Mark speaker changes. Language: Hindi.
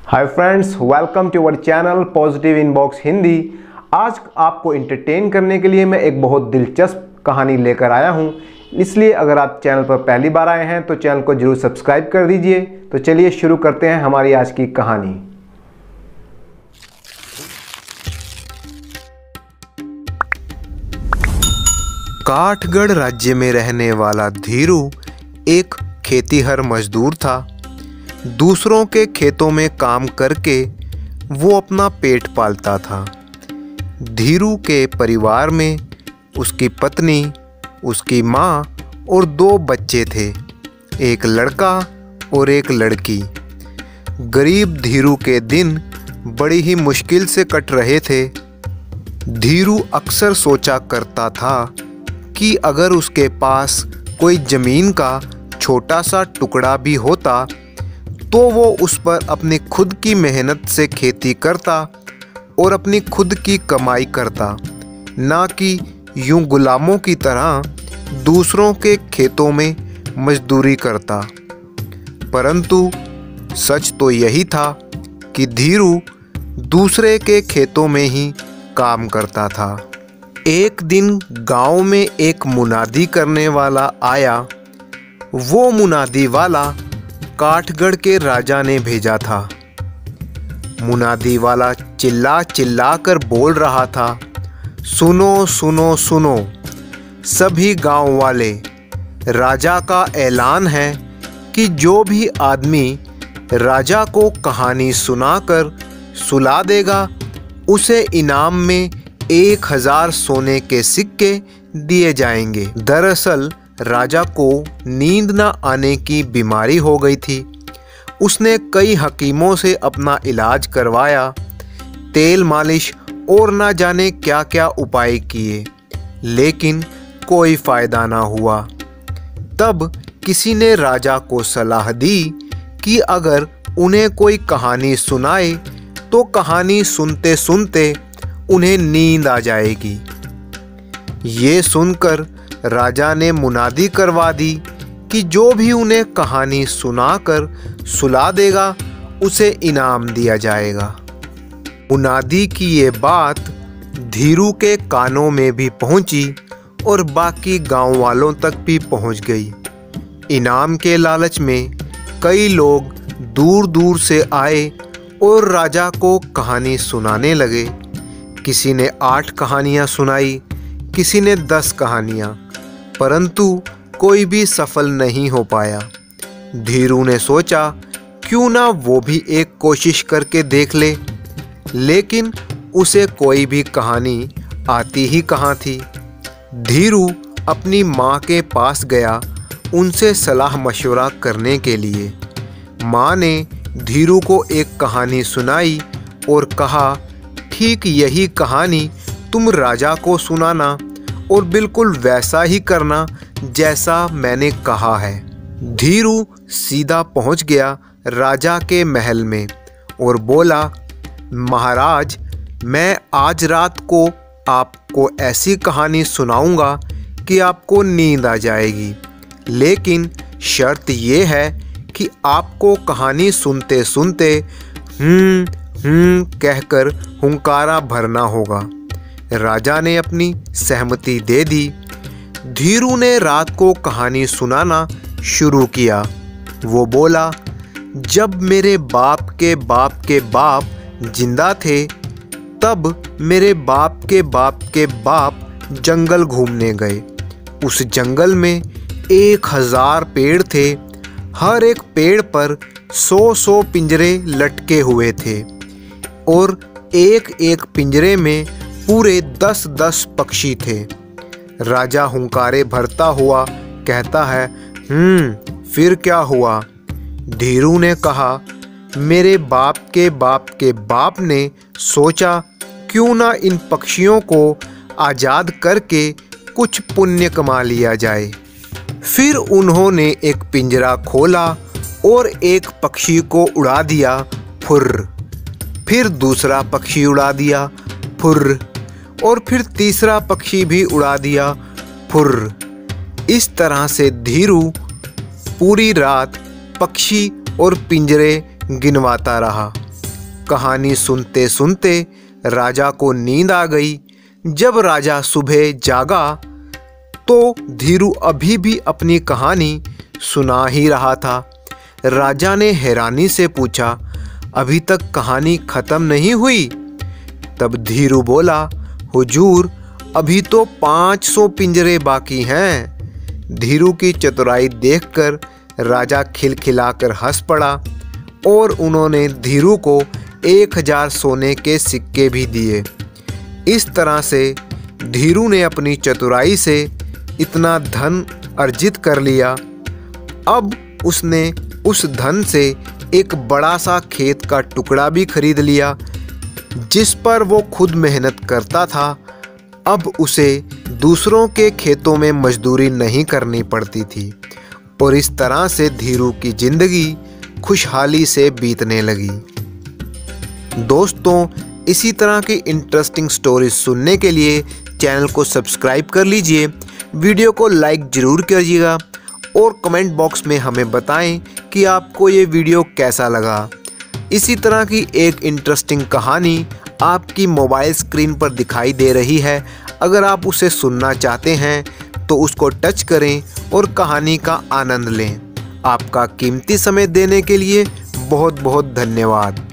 Speaker 1: Hi friends, welcome to our channel positive inbox Hindi. आज आपको एंटरटेन करने के लिए मैं एक बहुत दिलचस्प कहानी लेकर आया हूं, इसलिए अगर आप चैनल पर पहली बार आए हैं तो चैनल को जरूर सब्सक्राइब कर दीजिए। तो चलिए शुरू करते हैं हमारी आज की कहानी।
Speaker 2: काठगढ़ राज्य में रहने वाला धीरू एक खेतीहर मजदूर था। दूसरों के खेतों में काम करके वो अपना पेट पालता था। धीरू के परिवार में उसकी पत्नी, उसकी माँ और 2 बच्चे थे, एक लड़का और एक लड़की। गरीब धीरू के दिन बड़ी ही मुश्किल से कट रहे थे। धीरू अक्सर सोचा करता था कि अगर उसके पास कोई ज़मीन का छोटा सा टुकड़ा भी होता तो वो उस पर अपनी खुद की मेहनत से खेती करता और अपनी खुद की कमाई करता, ना कि यूं गुलामों की तरह दूसरों के खेतों में मजदूरी करता। परंतु सच तो यही था कि धीरू दूसरे के खेतों में ही काम करता था। एक दिन गांव में एक मुनादी करने वाला आया। वो मुनादी वाला काठगढ़ के राजा ने भेजा था। मुनादी वाला चिल्ला चिल्ला कर बोल रहा था, सुनो सुनो सुनो सभी गांव वाले, राजा का ऐलान है कि जो भी आदमी राजा को कहानी सुनाकर सुला देगा उसे इनाम में 1000 सोने के सिक्के दिए जाएंगे। दरअसल राजा को नींद न आने की बीमारी हो गई थी। उसने कई हकीमों से अपना इलाज करवाया, तेल मालिश और न जाने क्या क्या उपाय किए, लेकिन कोई फ़ायदा ना हुआ। तब किसी ने राजा को सलाह दी कि अगर उन्हें कोई कहानी सुनाए तो कहानी सुनते सुनते उन्हें नींद आ जाएगी। ये सुनकर राजा ने मुनादी करवा दी कि जो भी उन्हें कहानी सुनाकर सुला देगा उसे इनाम दिया जाएगा। मुनादी की ये बात धीरू के कानों में भी पहुंची और बाकी गांव वालों तक भी पहुंच गई। इनाम के लालच में कई लोग दूर दूर से आए और राजा को कहानी सुनाने लगे। किसी ने 8 कहानियाँ सुनाई, किसी ने 10 कहानियाँ, परंतु कोई भी सफल नहीं हो पाया। धीरू ने सोचा क्यों ना वो भी एक कोशिश करके देख ले, लेकिन उसे कोई भी कहानी आती ही कहाँ थी। धीरू अपनी माँ के पास गया उनसे सलाह मशवरा करने के लिए। माँ ने धीरू को एक कहानी सुनाई और कहा, ठीक यही कहानी तुम राजा को सुनाना और बिल्कुल वैसा ही करना जैसा मैंने कहा है। धीरू सीधा पहुंच गया राजा के महल में और बोला, महाराज, मैं आज रात को आपको ऐसी कहानी सुनाऊंगा कि आपको नींद आ जाएगी, लेकिन शर्त ये है कि आपको कहानी सुनते सुनते कहकर हुंकारा भरना होगा। राजा ने अपनी सहमति दे दी। धीरू ने रात को कहानी सुनाना शुरू किया। वो बोला, जब मेरे बाप के बाप के बाप जिंदा थे तब मेरे बाप के बाप के बाप जंगल घूमने गए। उस जंगल में 1000 पेड़ थे। हर एक पेड़ पर 100 पिंजरे लटके हुए थे और एक एक पिंजरे में पूरे 10 पक्षी थे। राजा हुंकारे भरता हुआ कहता है, फिर क्या हुआ? धीरू ने कहा, मेरे बाप के बाप ने सोचा क्यों ना इन पक्षियों को आज़ाद करके कुछ पुण्य कमा लिया जाए। फिर उन्होंने एक पिंजरा खोला और एक पक्षी को उड़ा दिया, फुर्र। फिर दूसरा पक्षी उड़ा दिया, फुर्र। और फिर तीसरा पक्षी भी उड़ा दिया, फुर्र। इस तरह से धीरू पूरी रात पक्षी और पिंजरे गिनवाता रहा। कहानी सुनते सुनते राजा को नींद आ गई। जब राजा सुबह जागा तो धीरू अभी भी अपनी कहानी सुना ही रहा था। राजा ने हैरानी से पूछा, अभी तक कहानी खत्म नहीं हुई? तब धीरू बोला, हुजूर, अभी तो 500 पिंजरे बाकी हैं। धीरू की चतुराई देखकर राजा खिलखिलाकर हंस पड़ा और उन्होंने धीरू को 1000 सोने के सिक्के भी दिए। इस तरह से धीरू ने अपनी चतुराई से इतना धन अर्जित कर लिया। अब उसने उस धन से एक बड़ा सा खेत का टुकड़ा भी खरीद लिया जिस पर वो खुद मेहनत करता था। अब उसे दूसरों के खेतों में मजदूरी नहीं करनी पड़ती थी और इस तरह से धीरू की जिंदगी खुशहाली से बीतने लगी। दोस्तों, इसी तरह की इंटरेस्टिंग स्टोरीज सुनने के लिए चैनल को सब्सक्राइब कर लीजिए, वीडियो को लाइक ज़रूर करिएगा और कमेंट बॉक्स में हमें बताएं कि आपको ये वीडियो कैसा लगा। इसी तरह की एक इंटरेस्टिंग कहानी आपकी मोबाइल स्क्रीन पर दिखाई दे रही है। अगर आप उसे सुनना चाहते हैं तो उसको टच करें और कहानी का आनंद लें। आपका कीमती समय देने के लिए बहुत बहुत धन्यवाद।